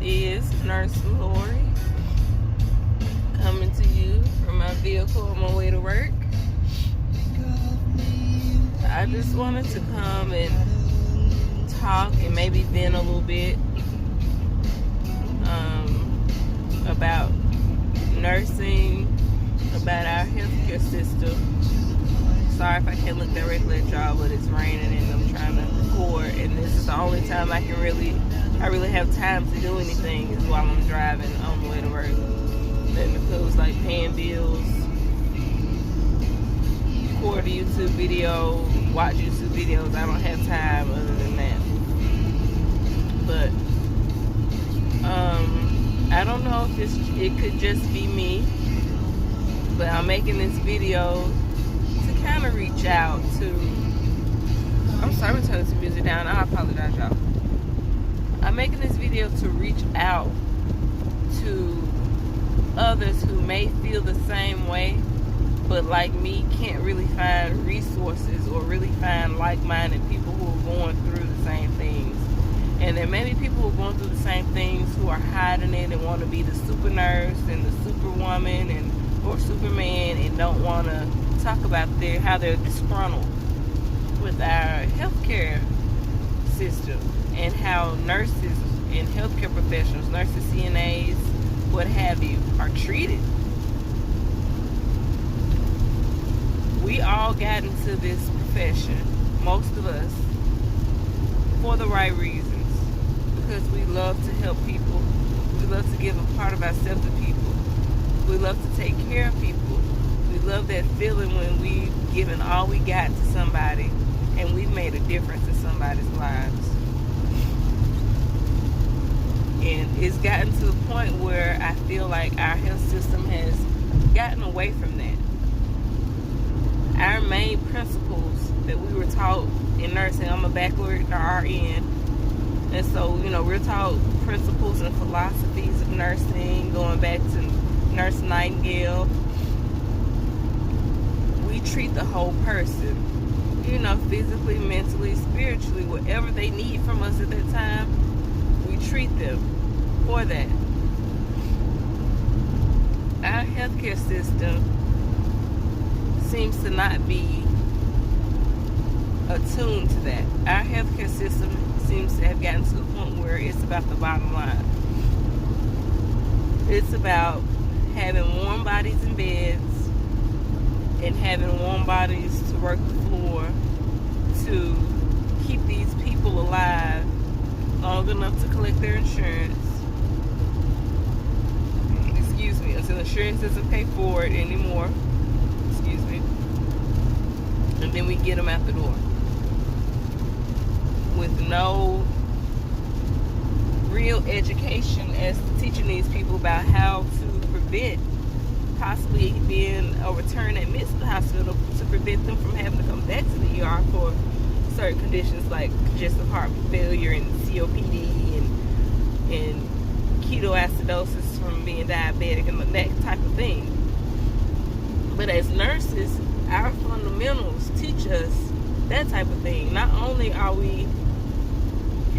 is Nurse Lori coming to you from my vehicle on my way to work. I just wanted to come and talk and maybe vent a little bit about nursing, about our healthcare system. Sorry if I can't look directly at y'all, but it's raining and I'm trying to record, and this is the only time I really have time to do anything is while I'm driving on the way to work. And it feels like paying bills, record a YouTube video, watch YouTube videos. I don't have time other than that. But I don't know if it could just be me, but I'm making this video to kind of reach out to. I'm sorry, I'm turning some music down. I apologize, y'all. I'm making this video to reach out to others who may feel the same way, but like me, can't really find resources or really find like-minded people who are going through the same things. And there may be people who are going through the same things who are hiding it and want to be the super nurse and the superwoman or superman, and don't want to talk about how they're disgruntled with our healthcare system and how nurses and healthcare professionals, nurses, CNAs, what have you, are treated. We all got into this profession, most of us, for the right reasons. Because we love to help people. We love to give a part of ourselves to people. We love to take care of people. We love that feeling when we've given all we got to somebody and we've made a difference in somebody's lives. And it's gotten to the point where I feel like our health system has gotten away from that. Our main principles that we were taught in nursing, I'm a backward RN, and so, we're taught principles and philosophies of nursing, going back to Nurse Nightingale. We treat the whole person, physically, mentally, spiritually, whatever they need from us at that time, we treat them for that. Our healthcare system seems to not be attuned to that. Our healthcare system seems to have gotten to the point where it's about the bottom line. It's about having warm bodies in beds and having warm bodies to work the floor to keep these people alive long enough to collect their insurance. Excuse me, until insurance doesn't pay for it anymore. Excuse me. And then we get them out the door with no real education as to teaching these people about how to prevent possibly being overturned and admitted to the hospital, to prevent them from having to come back to the ER for certain conditions like congestive heart failure and COPD and ketoacidosis from being diabetic and that type of thing. But as nurses, our fundamentals teach us that type of thing. Not only are we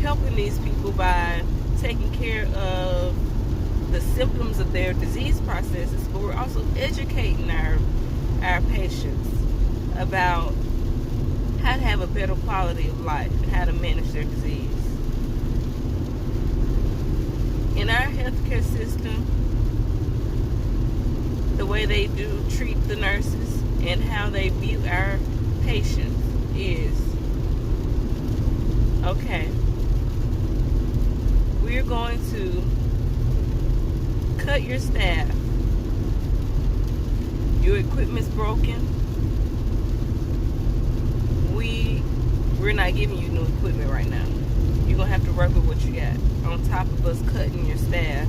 helping these people by taking care of the symptoms of their disease processes, but we're also educating our patients about how to have a better quality of life and how to manage their disease. In our healthcare system, the way they do treat the nurses and how they view our patients is, okay, we're going to cut your staff. Your equipment's broken. We're not giving you new equipment right now. You're going to have to work with what you got. On top of us cutting your staff.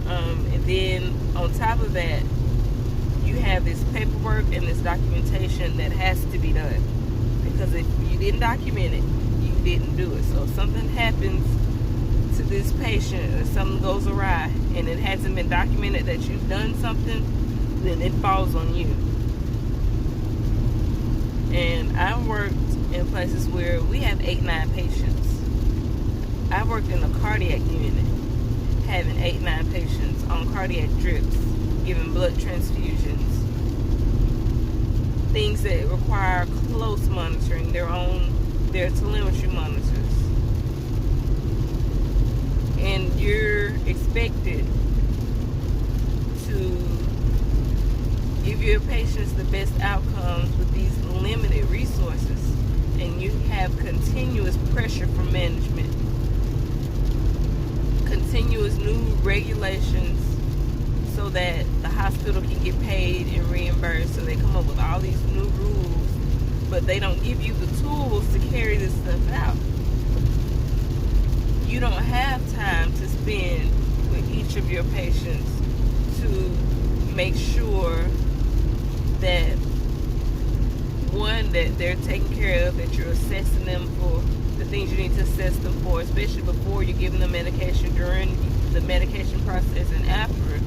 And then on top of that, you have this paperwork and this documentation that has to be done. Because if you didn't document it, you didn't do it. So if something happens to this patient or something goes awry and it hasn't been documented that you've done something, then it falls on you. And I've worked in places where we have 8-9 patients I worked in a cardiac unit, having 8-9 patients on cardiac drips, giving blood transfusions, things that require close monitoring, their telemetry monitors. And you're expected to give your patients the best outcomes with these limited resources, and you have continuous pressure from management, continuous new regulations so that the hospital can get paid and reimbursed. So they come up with all these new rules, but they don't give you the tools to carry this stuff out. You don't have time to spend with each of your patients to make sure that, one, that they're taken care of, that you're assessing them for the things you need to assess them for, especially before you're giving them medication, during the medication process, and afterwards.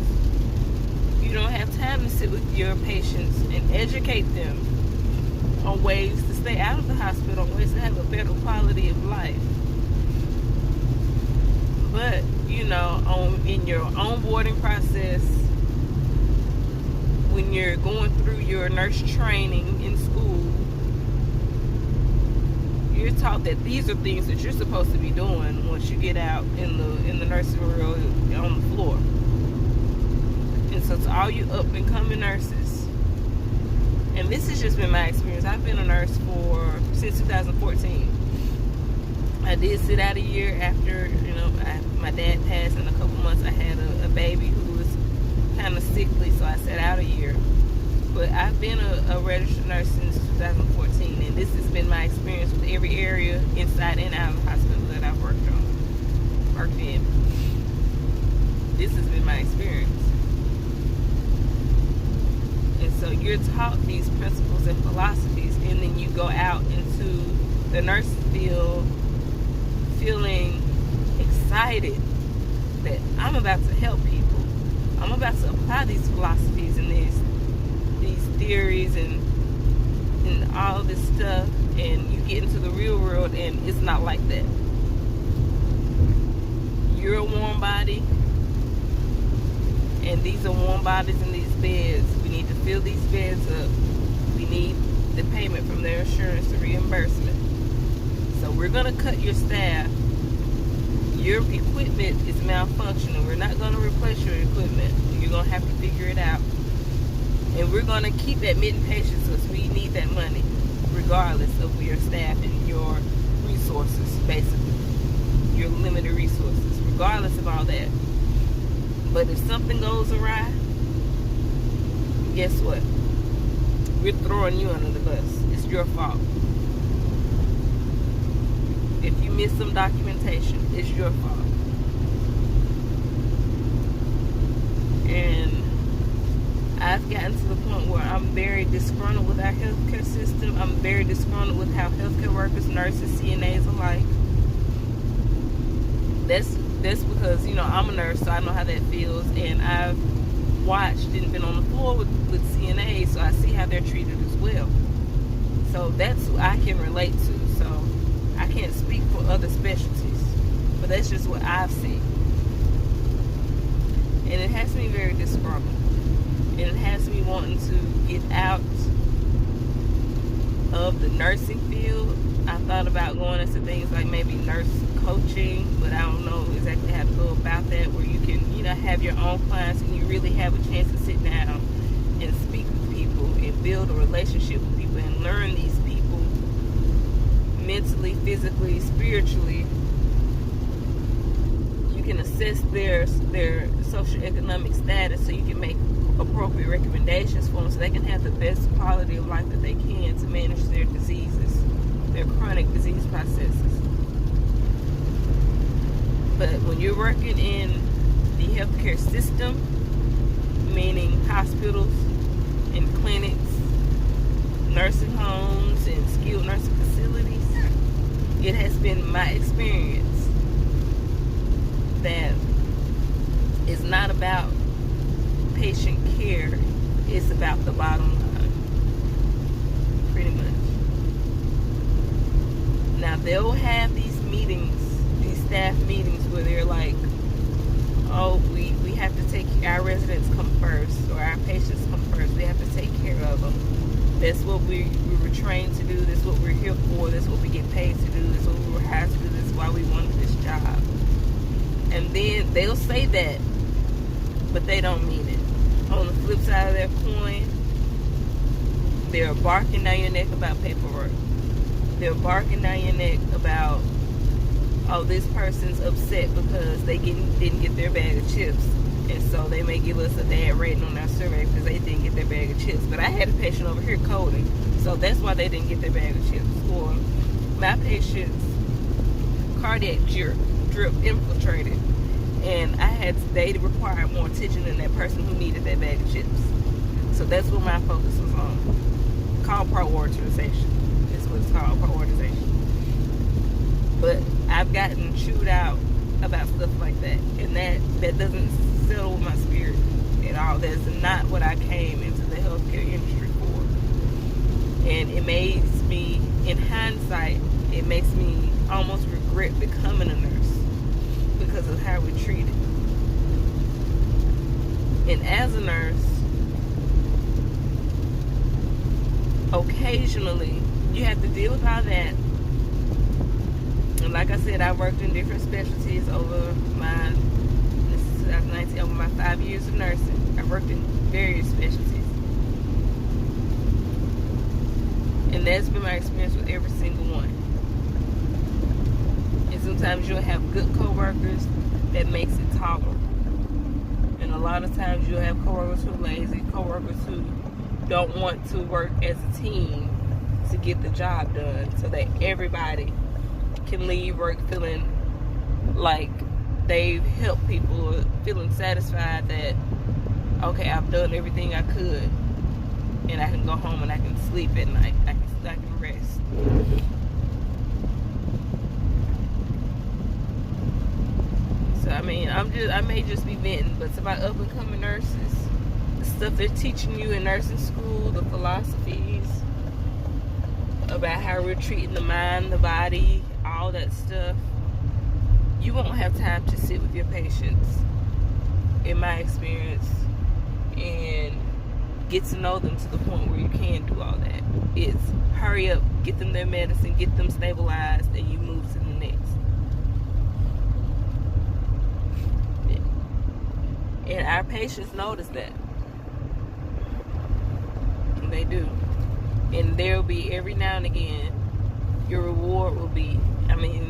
You don't have time to sit with your patients and educate them on ways to stay out of the hospital, on ways to have a better quality of life. But, in your onboarding process, when you're going through your nurse training in school, you're taught that these are things that you're supposed to be doing once you get out in the nursing world on the floor. And so to all you up and coming nurses, and this has just been my experience. I've been a nurse since 2014. I did sit out a year after, my dad passed. In a couple months I had a baby who was kind of sickly, so I sat out a year. But I've been a registered nurse since 2014, and this has been my experience with every area inside and out of the hospital that I've worked in. This has been my experience. And so you're taught these principles and philosophies, and then you go out into the nursing field feeling excited that I'm about to help people. I'm about to apply these philosophies and these theories and all this stuff, and you get into the real world and it's not like that. You're a warm body, and these are warm bodies in these beds. We need to fill these beds up. We need the payment from their insurance, the reimbursement. So we're going to cut your staff. Your equipment is malfunctioning. We're not going to replace your equipment. You're going to have to figure it out. And we're going to keep admitting patients because we need that money, regardless of your staff and your resources, basically. Your limited resources, regardless of all that. But if something goes awry, guess what? We're throwing you under the bus. It's your fault. If you miss some documentation, it's your fault. And I've gotten to the point where I'm very disgruntled with our healthcare system. I'm very disgruntled with how healthcare workers, nurses, CNAs alike. That's because, I'm a nurse, so I know how that feels. And I've watched and been on the floor with CNAs, so I see how they're treated as well. So that's who I can relate to. So I can't speak for other specialties, but that's just what I've seen. And it has me very disgruntled. And it has me wanting to get out of the nursing field. I thought about going into things like maybe nurse coaching, but I don't know exactly how to go about that, where you can, have your own clients and you really have a chance to sit down and speak with people and build a relationship with people and learn these people mentally, physically, spiritually. You can assess their socioeconomic status so you can make appropriate recommendations for them so they can have the best quality of life that they can to manage their diseases, their chronic disease processes. But when you're working in the healthcare system, meaning hospitals and clinics, nursing homes, and skilled nursing facilities, it has been my experience that it's not about patient care, it's about the bottom line, pretty much. Now they'll have these meetings, these staff meetings where they're like, oh, we have to take our residents come first, or our patients come first. We have to take care of them. That's what we were trained to do. That's what we're here for. That's what we get paid to do. That's what we were hired to do. That's why we wanted this job. And then they'll say that, but they don't mean it. On the flip side of their coin, they're barking down your neck about paperwork. They're barking down your neck about, oh, this person's upset because they didn't get their bag of chips. And so they may give us a bad rating on our survey because they didn't get their bag of chips. But I had a patient over here coding, so that's why they didn't get their bag of chips. Or my patient's cardiac drip infiltrated, and they required more attention than that person who needed that bag of chips. So that's what my focus was on. Called prioritization. That's what it's called, prioritization. But I've gotten chewed out about stuff like that, and that doesn't settle with my spirit at all. That's not what I came into the healthcare industry for. And it makes me, in hindsight, it makes me almost regret becoming a nurse because of how we're treated. And as a nurse, occasionally you have to deal with all that. And like I said, I worked in different specialties over my 5 years of nursing. I worked in various specialties. And that's been my experience with every single one. And sometimes you'll have good coworkers that makes it tolerable. And a lot of times you'll have coworkers who are lazy, coworkers who don't want to work as a team to get the job done so that everybody can leave work feeling like they've helped people, feeling satisfied that, okay, I've done everything I could, and I can go home and I can sleep at night. I can rest. So I mean, I may just be venting, but to my up and coming nurses, the stuff they're teaching you in nursing school, the philosophies about how we're treating the mind, the body, all that stuff, you won't have time to sit with your patients, in my experience, and get to know them to the point where you can do all that. It's hurry up, get them their medicine, get them stabilized, and you move to the next. And our patients notice that. And they do. And there'll be every now and again, your reward will be,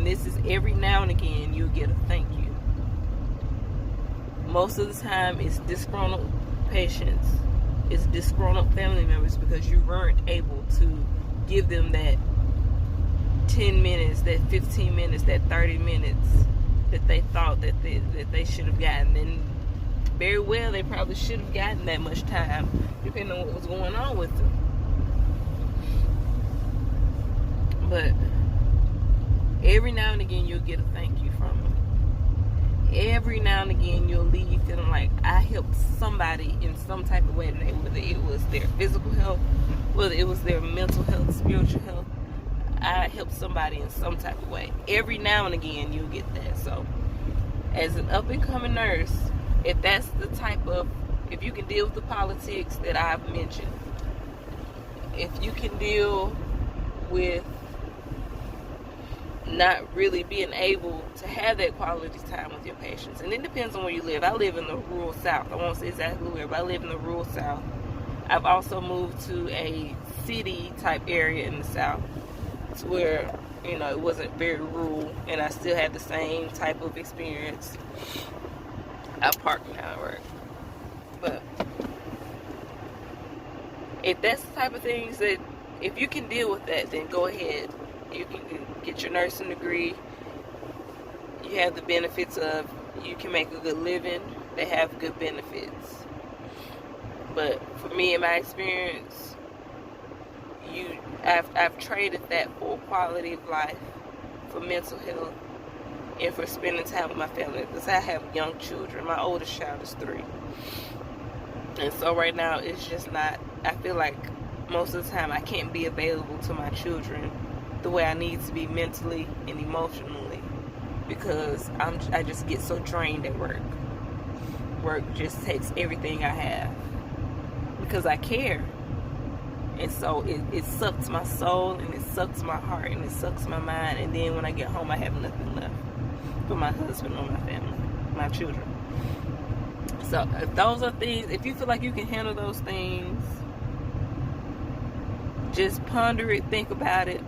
this is every now and again, you'll get a thank you. Most of the time, it's disgruntled patients, it's disgruntled family members because you weren't able to give them that 10 minutes, that 15 minutes, that 30 minutes that they thought that they should have gotten. And very well, they probably should have gotten that much time, depending on what was going on with them. But every now and again, you'll get a thank you from them. Every now and again, you'll leave feeling like I helped somebody in some type of way today, whether it was their physical health, whether it was their mental health, spiritual health. I helped somebody in some type of way. Every now and again, you'll get that. So, as an up-and-coming nurse, if that's the type of, if you can deal with the politics that I've mentioned, if you can deal with not really being able to have that quality time with your patients, and it depends on where you live. I live in the rural South. I won't say exactly where, but I live in the rural South. I've also moved to a city type area in the South, to where it wasn't very rural, and I still had the same type of experience. I park now at work, but if that's the type of things that, if you can deal with that, then go ahead. You can get your nursing degree. You have the benefits of, you can make a good living. They have good benefits. But for me, in my experience, I've traded that for quality of life, for mental health, and for spending time with my family. Because I have young children. My oldest child is 3. And so right now, it's just not, I feel like most of the time I can't be available to my children the way I need to be mentally and emotionally, because I just get so drained at work. Work just takes everything I have because I care. And so it sucks my soul, and it sucks my heart, and it sucks my mind. And then when I get home, I have nothing left for my husband or my family, my children. So if those are things, if you feel like you can handle those things, just ponder it, think about it,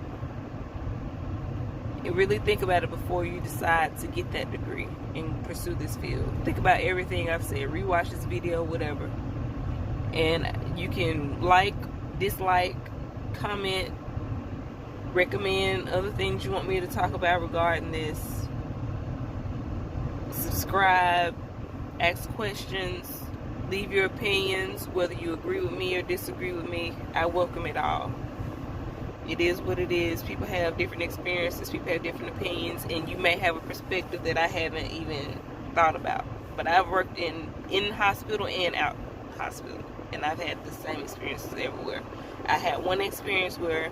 and really think about it before you decide to get that degree and pursue this field. Think about everything I've said. Rewatch this video, whatever. And you can like, dislike, comment, recommend other things you want me to talk about regarding this. Subscribe, ask questions, leave your opinions, whether you agree with me or disagree with me. I welcome it all. It is what it is. People have different experiences, people have different opinions, and you may have a perspective that I haven't even thought about. But I've worked in hospital and out hospital, and I've had the same experiences everywhere. I had one experience where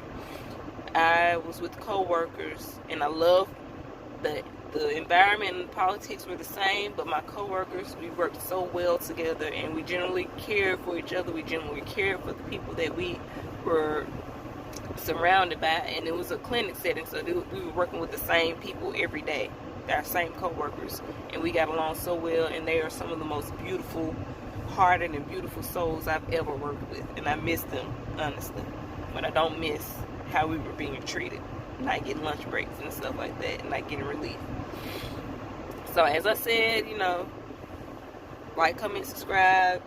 I was with co-workers, and I loved the environment and politics were the same, but my co-workers, we worked so well together, and we generally cared for each other. We generally cared for the people that we were surrounded by, and it was a clinic setting, so we were working with the same people every day, our same co-workers, and we got along so well, and they are some of the most beautiful hearted and beautiful souls I've ever worked with, and I miss them, honestly. But I don't miss how we were being treated, not getting lunch breaks and stuff like that, and not getting relief. So as I said, you know, like, comment, subscribe,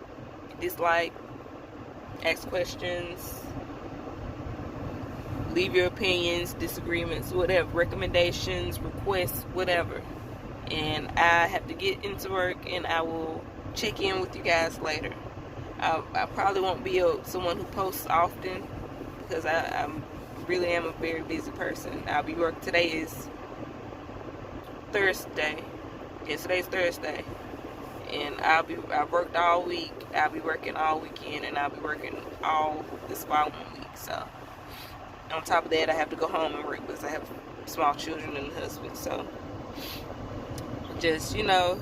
dislike, ask questions, leave your opinions, disagreements, whatever, recommendations, requests, whatever. And I have to get into work, and I will check in with you guys later. I probably won't be someone who posts often, because I really am a very busy person. I'll be working. Today is Thursday. Yes, today's Thursday, and I've worked all week. I'll be working all weekend, and I'll be working all this following week. So on top of that, I have to go home and work because I have small children and a husband. So just, you know,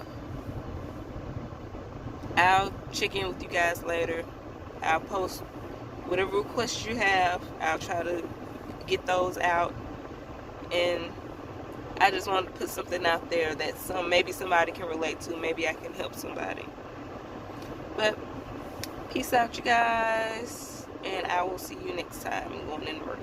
I'll check in with you guys later. I'll post whatever requests you have. I'll try to get those out. And I just wanted to put something out there that maybe somebody can relate to. Maybe I can help somebody. But peace out, you guys. And I will see you next time. I'm going into work.